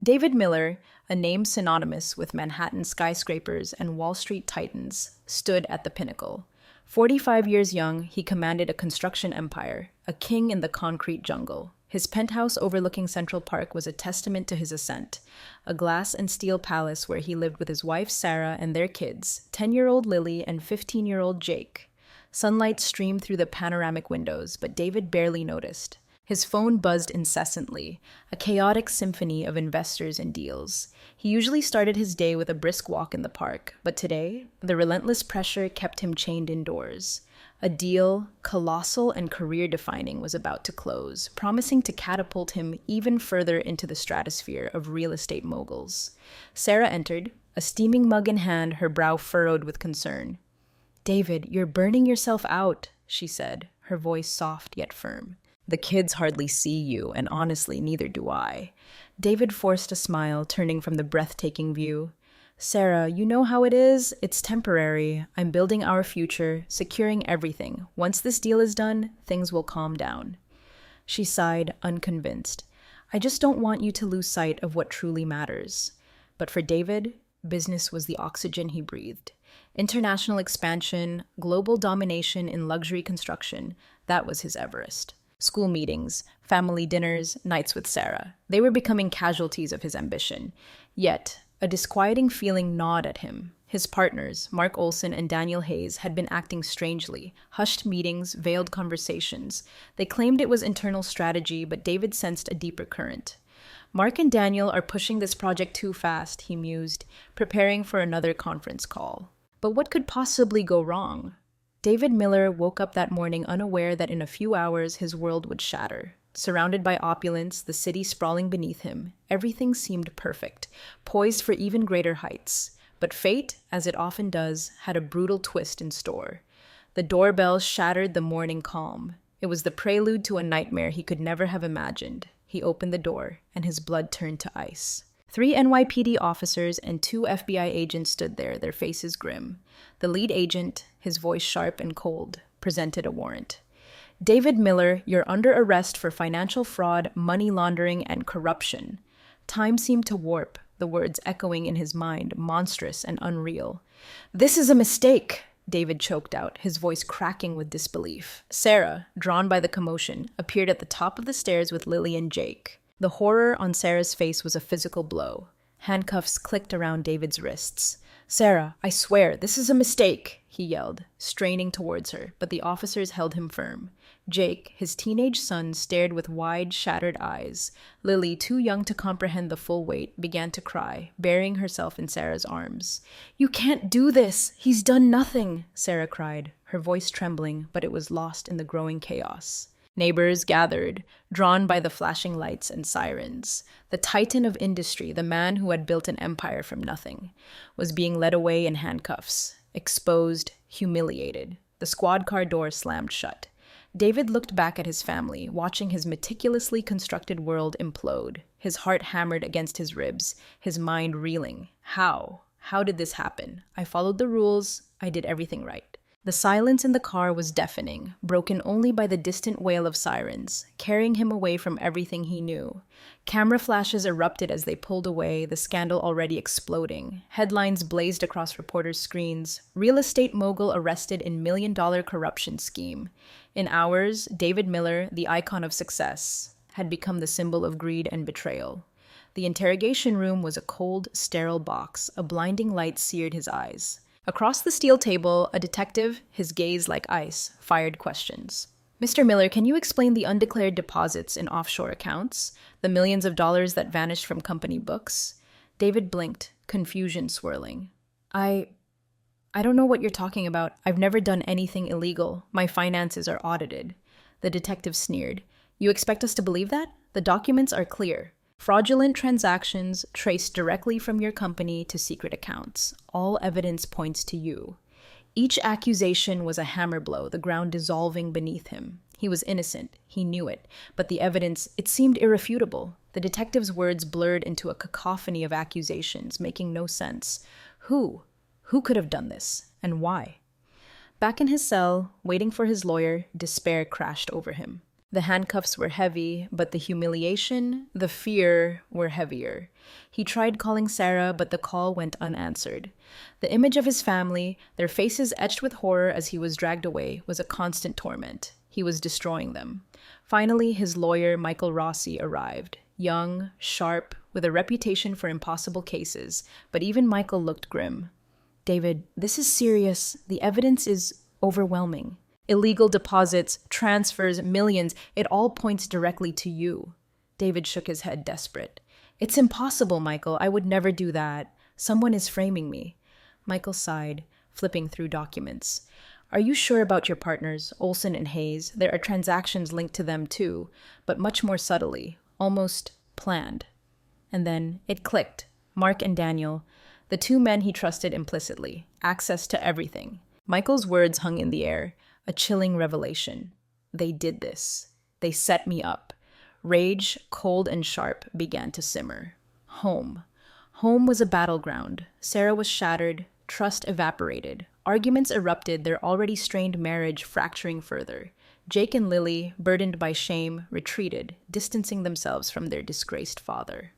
David Miller, a name synonymous with Manhattan skyscrapers and Wall Street titans, stood at the pinnacle. 45 years young, he commanded a construction empire, a king in the concrete jungle. His penthouse overlooking Central Park was a testament to his ascent, a glass and steel palace where he lived with his wife Sarah and their kids, 10-year-old Lily and 15-year-old Jake. Sunlight streamed through the panoramic windows, but David barely noticed. His phone buzzed incessantly, a chaotic symphony of investors and deals. He usually started his day with a brisk walk in the park, but today, the relentless pressure kept him chained indoors. A deal, colossal and career-defining, was about to close, promising to catapult him even further into the stratosphere of real estate moguls. Sarah entered, a steaming mug in hand, her brow furrowed with concern. "David, you're burning yourself out," she said, her voice soft yet firm. "The kids hardly see you, and honestly, neither do I." David forced a smile, turning from the breathtaking view. "Sarah, you know how it is. It's temporary. I'm building our future, securing everything. Once this deal is done, things will calm down." She sighed, unconvinced. "I just don't want you to lose sight of what truly matters." But for David, business was the oxygen he breathed. International expansion, global domination in luxury construction, that was his Everest. School meetings, family dinners, nights with Sarah. They were becoming casualties of his ambition. Yet, a disquieting feeling gnawed at him. His partners, Mark Olson and Daniel Hayes, had been acting strangely. Hushed meetings, veiled conversations. They claimed it was internal strategy, but David sensed a deeper current. "Mark and Daniel are pushing this project too fast," he mused, preparing for another conference call. But what could possibly go wrong? David Miller woke up that morning unaware that in a few hours his world would shatter. Surrounded by opulence, the city sprawling beneath him, everything seemed perfect, poised for even greater heights. But fate, as it often does, had a brutal twist in store. The doorbell shattered the morning calm. It was the prelude to a nightmare he could never have imagined. He opened the door, and his blood turned to ice. 3 NYPD officers and 2 FBI agents stood there, their faces grim. The lead agent, his voice sharp and cold, presented a warrant. "David Miller, you're under arrest for financial fraud, money laundering, and corruption." Time seemed to warp, the words echoing in his mind, monstrous and unreal. "This is a mistake," David choked out, his voice cracking with disbelief. Sarah, drawn by the commotion, appeared at the top of the stairs with Lily and Jake. The horror on Sarah's face was a physical blow. Handcuffs clicked around David's wrists. "Sarah, I swear, this is a mistake," he yelled, straining towards her, but the officers held him firm. Jake, his teenage son, stared with wide, shattered eyes. Lily, too young to comprehend the full weight, began to cry, burying herself in Sarah's arms. "You can't do this! He's done nothing!" Sarah cried, her voice trembling, but it was lost in the growing chaos. Neighbors gathered, drawn by the flashing lights and sirens. The titan of industry, the man who had built an empire from nothing, was being led away in handcuffs, exposed, humiliated. The squad car door slammed shut. David looked back at his family, watching his meticulously constructed world implode. His heart hammered against his ribs, his mind reeling. How? How did this happen? I followed the rules. I did everything right. The silence in the car was deafening, broken only by the distant wail of sirens, carrying him away from everything he knew. Camera flashes erupted as they pulled away, the scandal already exploding. Headlines blazed across reporters' screens. Real estate mogul arrested in $1 million corruption scheme. In hours, David Miller, the icon of success, had become the symbol of greed and betrayal. The interrogation room was a cold, sterile box. A blinding light seared his eyes. Across the steel table, a detective, his gaze like ice, fired questions. "Mr. Miller, can you explain the undeclared deposits in offshore accounts? The millions of dollars that vanished from company books?" David blinked, confusion swirling. I don't know what you're talking about. I've never done anything illegal. My finances are audited." The detective sneered. "You expect us to believe that? The documents are clear. Fraudulent transactions traced directly from your company to secret accounts. All evidence points to you." Each accusation was a hammer blow, the ground dissolving beneath him. He was innocent, he knew it, but the evidence, it seemed irrefutable. The detective's words blurred into a cacophony of accusations, making no sense. Who? Who could have done this? And why? Back in his cell, waiting for his lawyer, despair crashed over him. The handcuffs were heavy, but the humiliation, the fear were heavier. He tried calling Sarah, but the call went unanswered. The image of his family, their faces etched with horror as he was dragged away, was a constant torment. He was destroying them. Finally, his lawyer, Michael Rossi, arrived. Young, sharp, with a reputation for impossible cases, but even Michael looked grim. "David, this is serious. The evidence is overwhelming. Illegal deposits, transfers, millions, it all points directly to you." David shook his head, desperate. "It's impossible, Michael. I would never do that. Someone is framing me." Michael sighed, flipping through documents. "Are you sure about your partners, Olson and Hayes? There are transactions linked to them too, but much more subtly, almost planned." And then it clicked. Mark and Daniel, the two men he trusted implicitly, access to everything. Michael's words hung in the air, a chilling revelation. They did this. They set me up. Rage, cold and sharp, began to simmer. Home. Home was a battleground. Sarah was shattered, trust evaporated. Arguments erupted, their already strained marriage fracturing further. Jake and Lily, burdened by shame, retreated, distancing themselves from their disgraced father.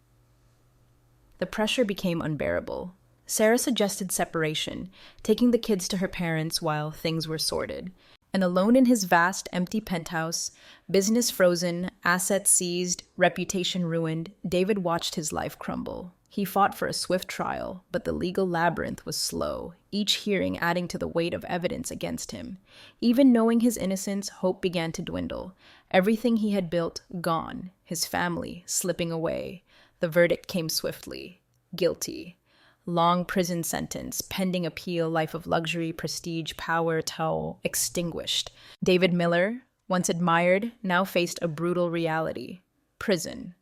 The pressure became unbearable. Sarah suggested separation, taking the kids to her parents while things were sorted. And alone in his vast, empty penthouse, business frozen, assets seized, reputation ruined, David watched his life crumble. He fought for a swift trial, but the legal labyrinth was slow, each hearing adding to the weight of evidence against him. Even knowing his innocence, hope began to dwindle. Everything he had built, gone. His family, slipping away. The verdict came swiftly. Guilty. Long prison sentence, pending appeal, life of luxury, prestige, power, extinguished. David Miller, once admired, now faced a brutal reality. Prison.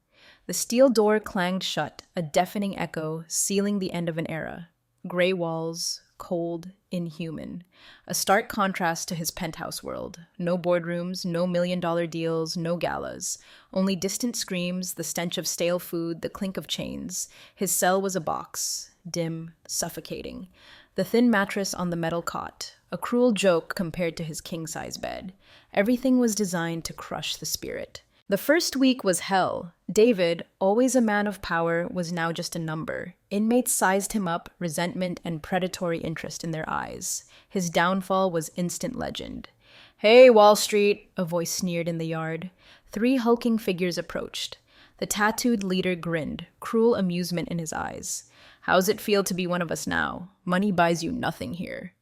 The steel door clanged shut, a deafening echo, sealing the end of an era. Gray walls, cold, inhuman. A stark contrast to his penthouse world. No boardrooms, no million-dollar deals, no galas. Only distant screams, the stench of stale food, the clink of chains. His cell was a box. Dim, suffocating. The thin mattress on the metal cot, a cruel joke compared to his king-size bed. Everything was designed to crush the spirit. The first week was hell. David, always a man of power, was now just a number. Inmates sized him up, resentment and predatory interest in their eyes. His downfall was instant legend. "Hey, Wall Street," a voice sneered in the yard. 3 hulking figures approached. The tattooed leader grinned, cruel amusement in his eyes. "How's it feel to be one of us now? Money buys you nothing here."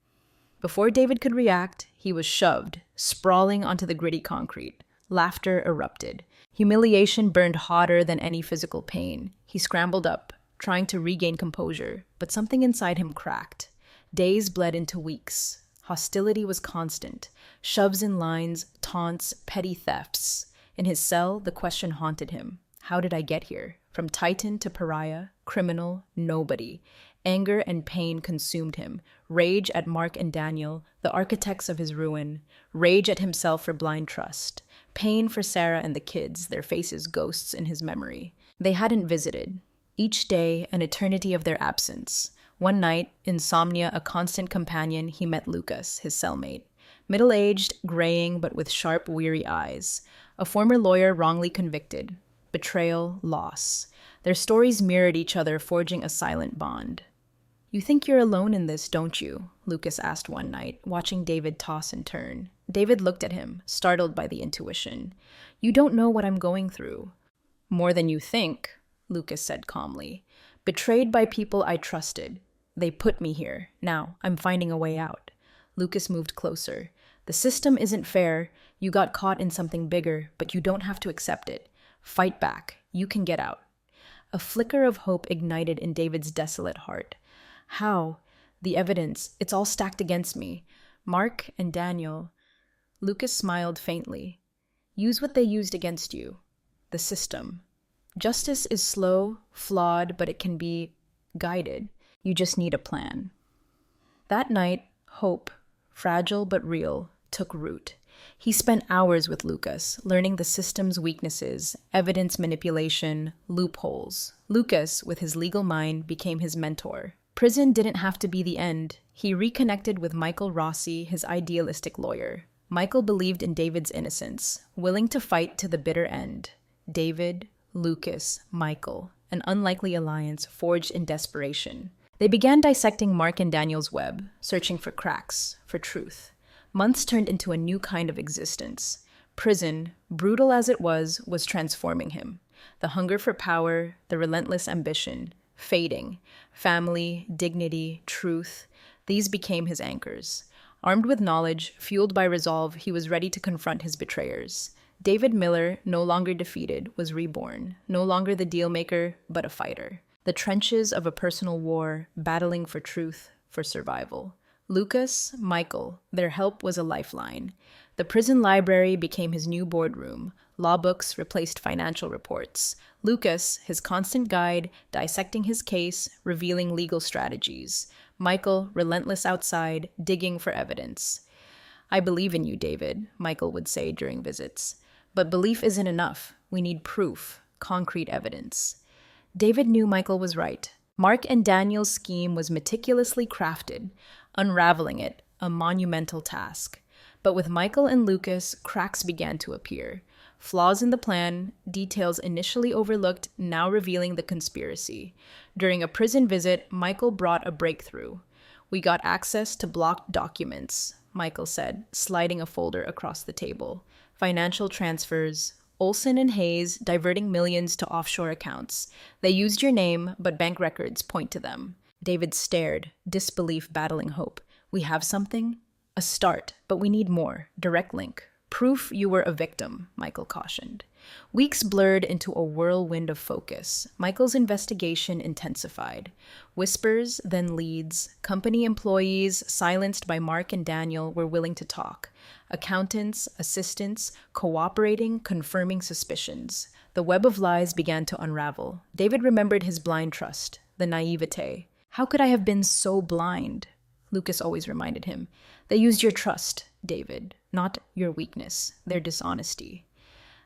Before David could react, he was shoved, sprawling onto the gritty concrete. Laughter erupted. Humiliation burned hotter than any physical pain. He scrambled up, trying to regain composure, but something inside him cracked. Days bled into weeks. Hostility was constant. Shoves in lines, taunts, petty thefts. In his cell, the question haunted him. How did I get here? From titan to pariah, criminal, nobody. Anger and pain consumed him. Rage at Mark and Daniel, the architects of his ruin. Rage at himself for blind trust. Pain for Sarah and the kids, their faces ghosts in his memory. They hadn't visited. Each day, an eternity of their absence. One night, insomnia a constant companion, he met Lucas, his cellmate. Middle-aged, graying, but with sharp, weary eyes. A former lawyer wrongly convicted. Betrayal, loss. Their stories mirrored each other, forging a silent bond. "You think you're alone in this, don't you?" Lucas asked one night, watching David toss and turn. David looked at him, startled by the intuition. "You don't know what I'm going through." "More than you think," Lucas said calmly. "Betrayed by people I trusted. They put me here. Now, I'm finding a way out." Lucas moved closer. "The system isn't fair. You got caught in something bigger, but you don't have to accept it. Fight back. You can get out." A flicker of hope ignited in David's desolate heart. "How? The evidence. It's all stacked against me. Mark and Daniel." Lucas smiled faintly. "Use what they used against you. The system. Justice is slow, flawed, but it can be guided. You just need a plan." That night, hope, fragile but real, took root. He spent hours with Lucas, learning the system's weaknesses, evidence manipulation, loopholes. Lucas, with his legal mind, became his mentor. Prison didn't have to be the end. He reconnected with Michael Rossi, his idealistic lawyer. Michael believed in David's innocence, willing to fight to the bitter end. David, Lucas, Michael, an unlikely alliance forged in desperation. They began dissecting Mark and Daniel's web, searching for cracks, for truth. Months turned into a new kind of existence. Prison, brutal as it was transforming him. The hunger for power, the relentless ambition, fading. Family, dignity, truth, these became his anchors. Armed with knowledge, fueled by resolve, he was ready to confront his betrayers. David Miller, no longer defeated, was reborn, no longer the dealmaker, but a fighter. The trenches of a personal war, battling for truth, for survival. Lucas, Michael, their help was a lifeline. The prison library became his new boardroom. Law books replaced financial reports. Lucas, his constant guide, dissecting his case, revealing legal strategies. Michael, relentless outside, digging for evidence. "I believe in you, David," Michael would say during visits. "But belief isn't enough. We need proof, concrete evidence." David knew Michael was right. Mark and Daniel's scheme was meticulously crafted. Unraveling it, a monumental task. But with Michael and Lucas, cracks began to appear. Flaws in the plan, details initially overlooked, now revealing the conspiracy. During a prison visit, Michael brought a breakthrough. "We got access to blocked documents," Michael said, sliding a folder across the table. "Financial transfers. Olson and Hayes diverting millions to offshore accounts. They used your name, but bank records point to them." David stared, disbelief battling hope. "We have something?" "A start, but we need more. Direct link. Proof you were a victim," Michael cautioned. Weeks blurred into a whirlwind of focus. Michael's investigation intensified. Whispers, then leads. Company employees, silenced by Mark and Daniel, were willing to talk. Accountants, assistants, cooperating, confirming suspicions. The web of lies began to unravel. David remembered his blind trust, the naivete. "How could I have been so blind?" Lucas always reminded him. "They used your trust, David, not your weakness, their dishonesty."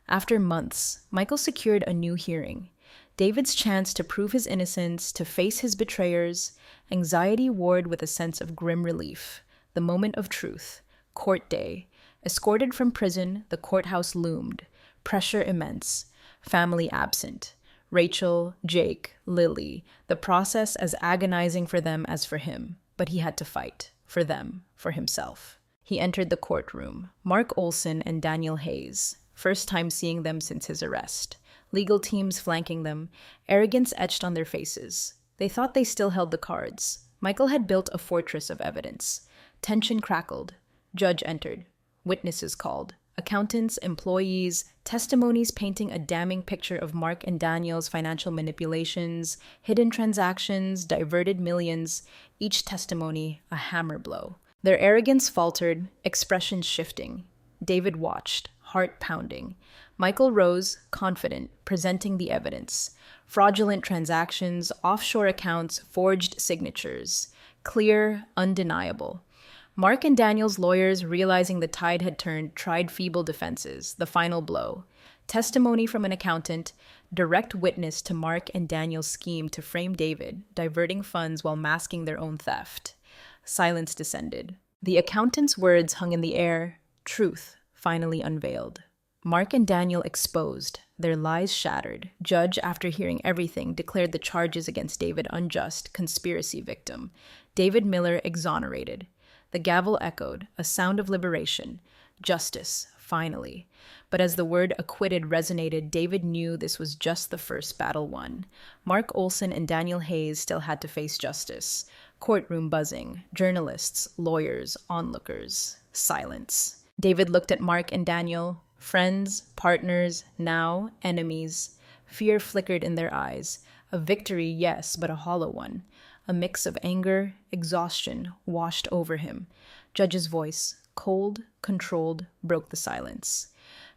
After months, Michael secured a new hearing. David's chance to prove his innocence, to face his betrayers. Anxiety warred with a sense of grim relief. The moment of truth. Court day. Escorted from prison, the courthouse loomed. Pressure immense. Family absent. Rachel, Jake, Lily. The process as agonizing for them as for him. But he had to fight. For them. For himself. He entered the courtroom. Mark Olson and Daniel Hayes. First time seeing them since his arrest. Legal teams flanking them. Arrogance etched on their faces. They thought they still held the cards. Michael had built a fortress of evidence. Tension crackled. Judge entered. Witnesses called. Accountants, employees, testimonies painting a damning picture of Mark and Daniel's financial manipulations, hidden transactions, diverted millions. Each testimony a hammer blow. Their arrogance faltered, expressions shifting. David watched, heart pounding. Michael rose, confident, presenting the evidence. Fraudulent transactions, offshore accounts, forged signatures. Clear, undeniable. Mark and Daniel's lawyers, realizing the tide had turned, tried feeble defenses, the final blow. Testimony from an accountant, direct witness to Mark and Daniel's scheme to frame David, diverting funds while masking their own theft. Silence descended. The accountant's words hung in the air, truth finally unveiled. Mark and Daniel exposed, their lies shattered. Judge, after hearing everything, declared the charges against David unjust, conspiracy victim. David Miller exonerated. The gavel echoed, a sound of liberation. Justice, finally. But as the word acquitted resonated, David knew this was just the first battle won. Mark Olson and Daniel Hayes still had to face justice. Courtroom buzzing, journalists, lawyers, onlookers, silence. David looked at Mark and Daniel, friends, partners, now enemies. Fear flickered in their eyes. A victory, yes, but a hollow one. A mix of anger, exhaustion, washed over him. Judge's voice, cold, controlled, broke the silence.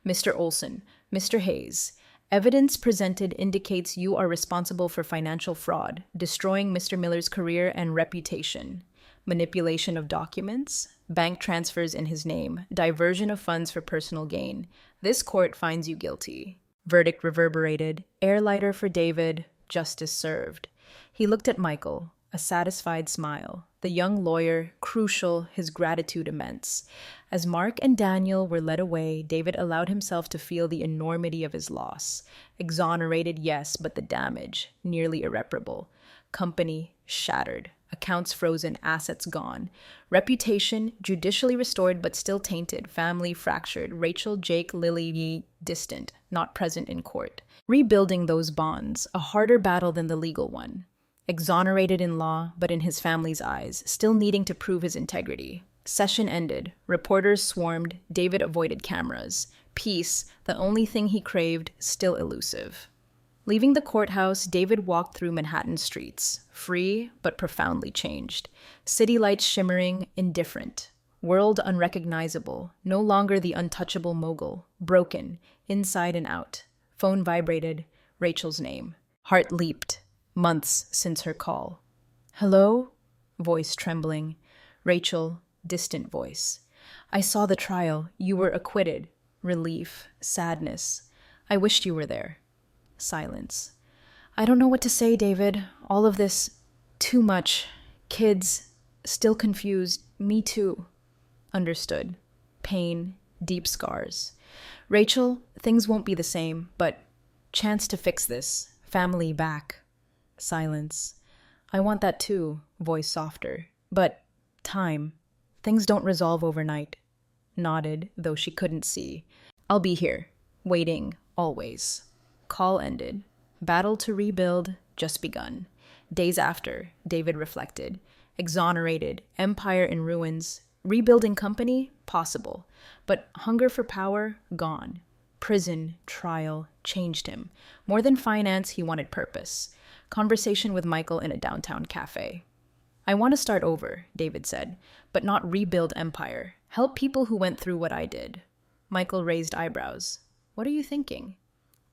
"Mr. Olson, Mr. Hayes, evidence presented indicates you are responsible for financial fraud, destroying Mr. Miller's career and reputation. Manipulation of documents, bank transfers in his name, diversion of funds for personal gain. This court finds you guilty." Verdict reverberated. Air lighter for David, justice served. He looked at Michael, a satisfied smile. The young lawyer, crucial, his gratitude immense. As Mark and Daniel were led away, David allowed himself to feel the enormity of his loss. Exonerated, yes, but the damage, nearly irreparable. Company shattered. Accounts frozen, assets gone. Reputation judicially restored but still tainted. Family fractured. Rachel, Jake, Lily distant, not present in court. Rebuilding those bonds, a harder battle than the legal one. Exonerated in law, but in his family's eyes, still needing to prove his integrity. Session ended. Reporters swarmed. David avoided cameras. Peace, the only thing he craved, still elusive. Leaving the courthouse, David walked through Manhattan streets, free but profoundly changed. City lights shimmering, indifferent. World unrecognizable, no longer the untouchable mogul, broken, inside and out. Phone vibrated, Rachel's name. Heart leaped, months since her call. Hello? Voice trembling. Rachel, distant voice. I saw the trial. You were acquitted. Relief, sadness. I wished you were there. Silence. I don't know what to say, David. All of this, too much. Kids, still confused. Me too. Understood. Pain, deep scars. Rachel, things won't be the same, but chance to fix this. Family back. Silence. I want that too, voice softer. But time. Things don't resolve overnight. Nodded, though she couldn't see. I'll be here, waiting, always. Call ended. Battle to rebuild just begun. Days after, David reflected. Exonerated, empire in ruins, rebuilding company, possible. But hunger for power, gone. Prison, trial, changed him. More than finance, he wanted purpose. Conversation with Michael in a downtown cafe. I want to start over, David said, but not rebuild empire. Help people who went through what I did. Michael raised eyebrows. What are you thinking?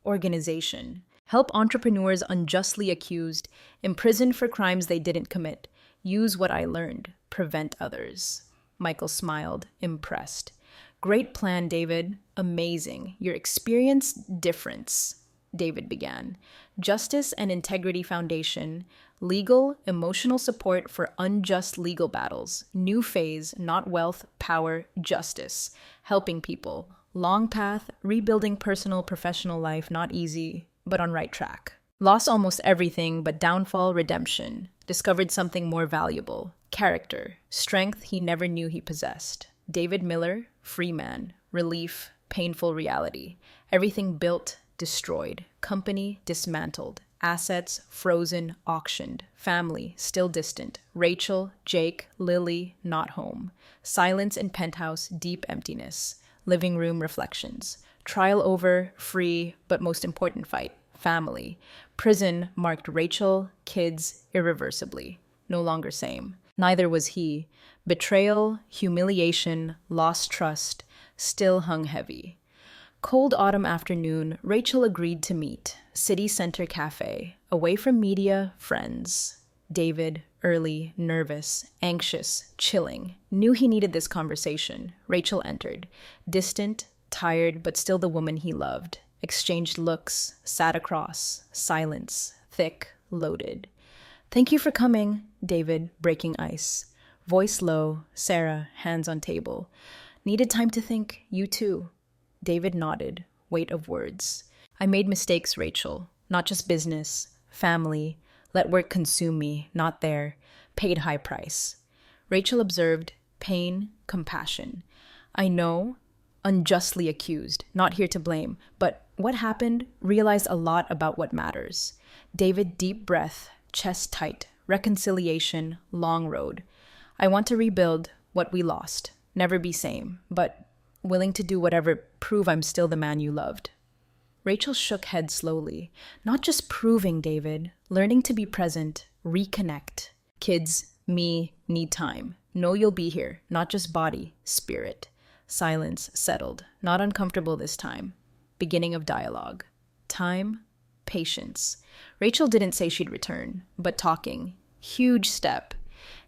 Organization. Help entrepreneurs unjustly accused, imprisoned for crimes they didn't commit. Use what I learned. Prevent others. Michael smiled, impressed. Great plan, David. Amazing. Your experience difference. David began. Justice and Integrity Foundation. Legal, emotional support for unjust legal battles. New phase, not wealth, power, justice. Helping people. Long path, rebuilding personal, professional life, not easy, but on right track. Lost almost everything, but downfall, redemption. Discovered something more valuable. Character, strength he never knew he possessed. David Miller, free man. Relief, painful reality. Everything built, destroyed. Company, dismantled. Assets, frozen, auctioned. Family, still distant. Rachel, Jake, Lily, not home. Silence in penthouse, deep emptiness. Living room reflections. Trial over, free, but most important fight, family. Prison marked Rachel, kids, irreversibly. No longer same. Neither was he. Betrayal, humiliation, lost trust, still hung heavy. Cold autumn afternoon, Rachel agreed to meet. City Center Cafe. Away from media, friends. David, early, nervous, anxious, chilling. Knew he needed this conversation. Rachel entered. Distant, tired, but still the woman he loved. Exchanged looks, sat across. Silence, thick, loaded. Thank you for coming, David, breaking ice. Voice low, Sarah, hands on table. Needed time to think, you too. David nodded, weight of words. I made mistakes, Rachel. Not just business, family. Let work consume me, not there. Paid high price. Rachel observed, pain, compassion. I know, unjustly accused, not here to blame, but what happened, realized a lot about what matters. David, deep breath, chest tight, reconciliation, long road. I want to rebuild what we lost, never be same, but willing to do whatever, prove I'm still the man you loved. Rachel shook head slowly. Not just proving, David, learning to be present, reconnect. Kids, me, need time. Know you'll be here, not just body, spirit. Silence settled, not uncomfortable this time. Beginning of dialogue. Time, patience. Rachel didn't say she'd return, but talking. Huge step.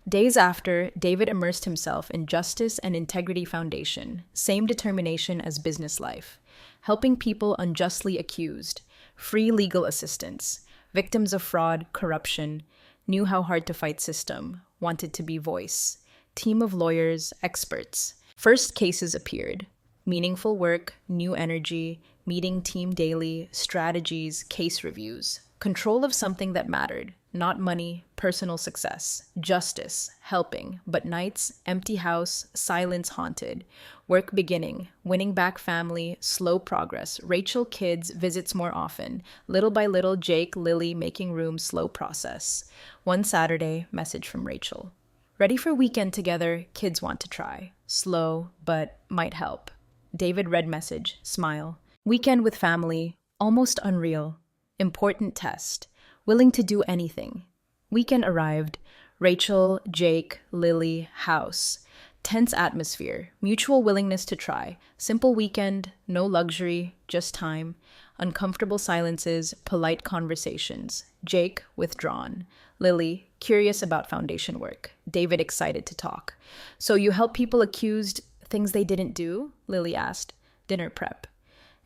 Days after, David immersed himself in Justice and Integrity Foundation, same determination as business life. Helping people unjustly accused, free legal assistance, victims of fraud, corruption. Knew how hard to fight system. Wanted to be voice. Team of lawyers, experts. First cases appeared. Meaningful work, new energy, meeting team daily, strategies, case reviews. Control of something that mattered. Not money, personal success, justice, helping, but nights, empty house, silence haunted. Work beginning, winning back family, slow progress. Rachel kids, visits more often. Little by little, Jake, Lily making room, slow process. One Saturday, message from Rachel. Ready for weekend together, kids want to try. Slow, but might help. David read message, smile. Weekend with family, almost unreal. Important test. Willing to do anything. Weekend arrived. Rachel, Jake, Lily, house. Tense atmosphere. Mutual willingness to try. Simple weekend, no luxury, just time. Uncomfortable silences, polite conversations. Jake, withdrawn. Lily, curious about foundation work. David, excited to talk. So you help people accused things they didn't do? Lily asked. Dinner prep.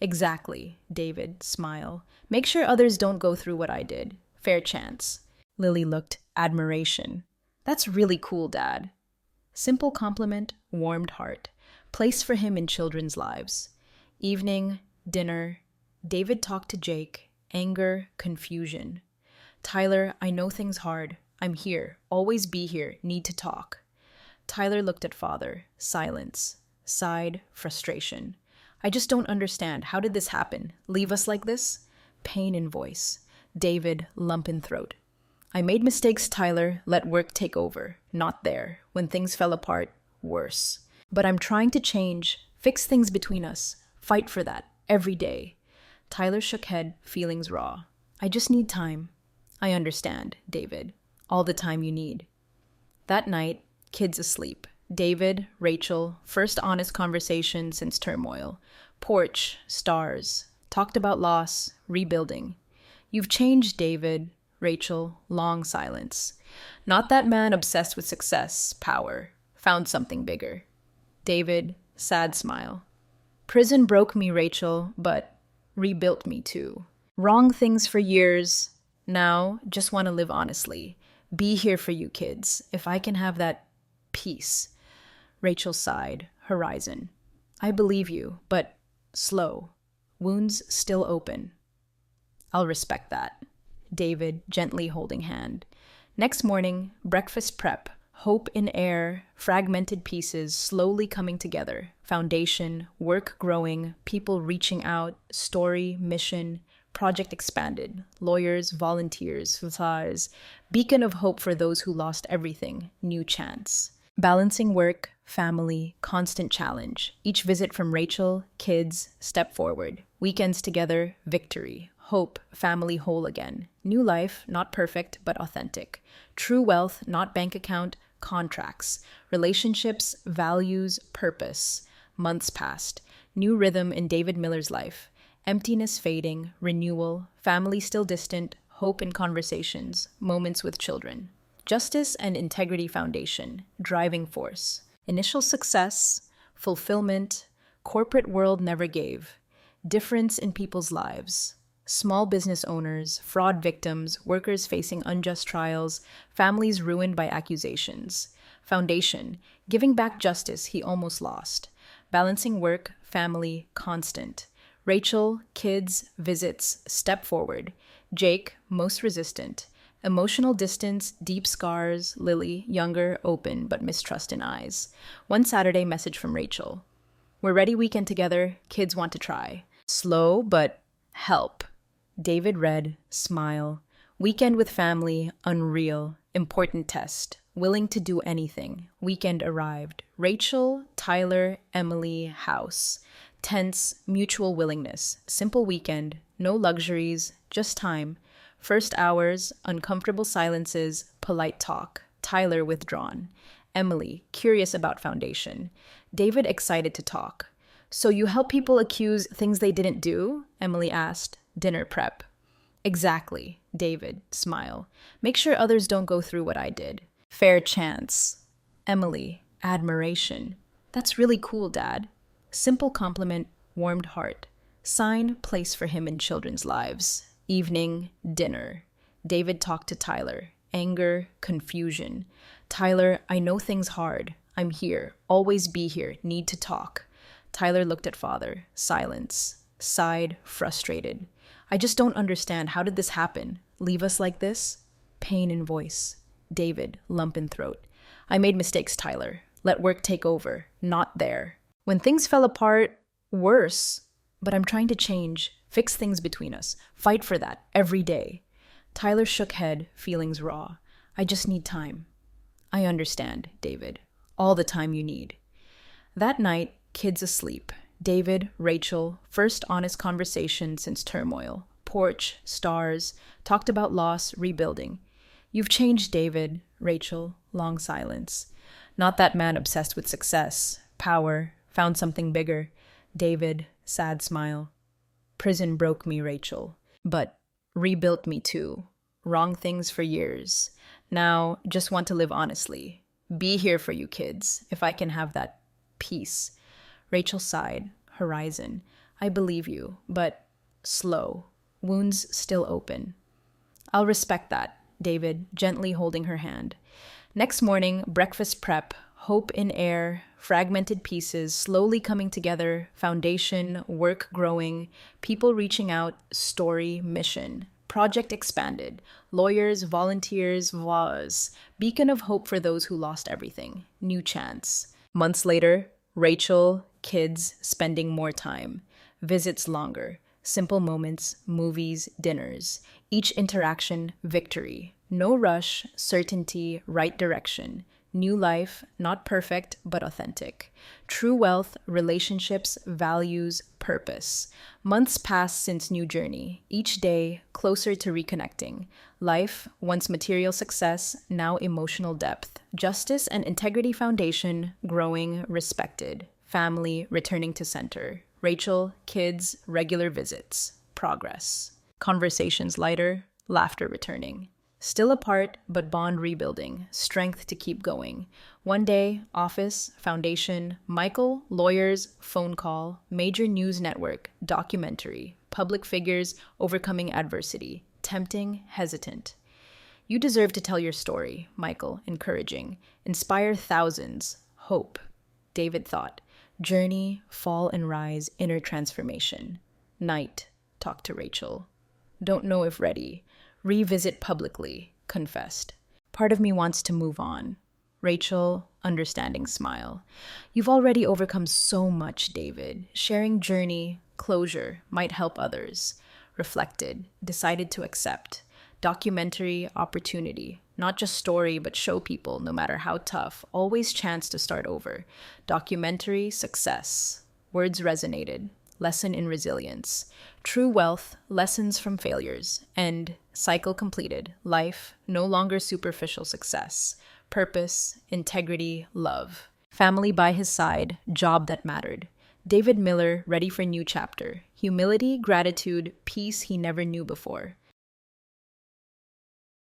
Exactly, David, smile. Make sure others don't go through what I did. Fair chance. Lily looked, admiration. That's really cool, Dad. Simple compliment, warmed heart. Place for him in children's lives. Evening, dinner. David talked to Jake. Anger, confusion. Tyler, I know things hard. I'm here. Always be here. Need to talk. Tyler looked at father. Silence. Sighed, frustration. I just don't understand. How did this happen? Leave us like this? Pain in voice. David, lump in throat. I made mistakes, Tyler. Let work take over. Not there. When things fell apart, worse. But I'm trying to change. Fix things between us. Fight for that. Every day. Tyler shook head, feelings raw. I just need time. I understand, David. All the time you need. That night, kids asleep. David, Rachel, first honest conversation since turmoil. Porch, stars. Talked about loss, rebuilding. You've changed, David. Rachel, long silence. Not that man obsessed with success, power. Found something bigger. David, sad smile. Prison broke me, Rachel, but rebuilt me too. Wrong things for years. Now, just want to live honestly. Be here for you kids. If I can have that peace. Rachel sighed, horizon. I believe you, but slow. Wounds still open. I'll respect that. David, gently holding hand. Next morning, breakfast prep. Hope in air, fragmented pieces slowly coming together. Foundation, work growing, people reaching out, story, mission, project expanded. Lawyers, volunteers, facades. Beacon of hope for those who lost everything. New chance. Balancing work, family, constant challenge. Each visit from Rachel, kids, step forward. Weekends together, victory. Hope, family whole again. New life, not perfect, but authentic. True wealth, not bank account, contracts. Relationships, values, purpose. Months passed. New rhythm in David Miller's life. Emptiness fading, renewal, family still distant, hope in conversations, moments with children. Justice and integrity foundation, driving force. Initial success, fulfillment, corporate world never gave. Difference in people's lives. Small business owners, fraud victims, workers facing unjust trials, families ruined by accusations. Foundation, giving back justice he almost lost. Balancing work, family, constant. Rachel, kids, visits, step forward. Jake, most resistant. Emotional distance, deep scars. Lily, younger, open, but mistrust in eyes. One Saturday, message from Rachel. We're ready weekend together. Kids want to try. Slow, but help. David read, smile. Weekend with family, unreal. Important test. Willing to do anything. Weekend arrived. Rachel, Tyler, Emily, house. Tense, mutual willingness. Simple weekend. No luxuries, just time. First hours, uncomfortable silences, polite talk. Tyler withdrawn. Emily, curious about foundation. David excited to talk. So you help people accuse things they didn't do? Emily asked. Dinner prep. Exactly, David, smile. Make sure others don't go through what I did. Fair chance. Emily, admiration. That's really cool, Dad. Simple compliment, warmed heart. Sign, place for him in children's lives. Evening, dinner. David talked to Tyler. anger, confusion. Tyler, I know things hard. I'm here. Always be here. Need to talk. Tyler looked at father. Silence. Sighed, frustrated. I just don't understand. How did this happen? Leave us like this? Pain in voice. David, lump in throat. I made mistakes, Tyler. Let work take over. Not there. When things fell apart, worse. But I'm trying to change. Fix things between us. Fight for that. Every day. Tyler shook head, feelings raw. I just need time. I understand, David. All the time you need. That night, kids asleep. David, Rachel, first honest conversation since turmoil. Porch, stars, talked about loss, rebuilding. You've changed, David. Rachel, long silence. Not that man obsessed with success, power, found something bigger. David, sad smile. Prison broke me, Rachel, but rebuilt me too. Wrong things for years. Now, just want to live honestly. Be here for you kids, if I can have that peace. Rachel sighed. Horizon. I believe you, but slow. Wounds still open. I'll respect that, David, gently holding her hand. Next morning, breakfast prep, hope in air, fragmented pieces slowly coming together, foundation, work growing, people reaching out, story, mission. Project expanded. Lawyers, volunteers, voix. Beacon of hope for those who lost everything. New chance. Months later, Rachel, kids, spending more time. Visits longer. Simple moments, movies, dinners. Each interaction, victory. No rush, certainty, right direction. New life, not perfect, but authentic. True wealth, relationships, values, purpose. Months pass since new journey. Each day, closer to reconnecting. Life, once material success, now emotional depth. Justice and integrity foundation, growing, respected. Family, returning to center. Rachel, kids, regular visits. Progress. Conversations lighter, laughter returning. Still apart, but bond rebuilding, strength to keep going. One day, office, foundation, Michael, lawyers, phone call, major news network, documentary, public figures overcoming adversity, tempting, hesitant. You deserve to tell your story, Michael, encouraging. Inspire thousands, hope. David thought, journey, fall and rise, inner transformation. Night, talk to Rachel. Don't know if ready. Revisit publicly, confessed. Part of me wants to move on. Rachel, understanding smile. You've already overcome so much, David. Sharing journey, closure, might help others. Reflected, decided to accept. Documentary, opportunity. Not just story, but show people, no matter how tough, always chance to start over. Documentary, success. Words resonated. Lesson in resilience. True wealth, lessons from failures. End, cycle completed. Life, no longer superficial success. Purpose, integrity, love. Family by his side, job that mattered. David Miller, ready for new chapter. Humility, gratitude, peace he never knew before.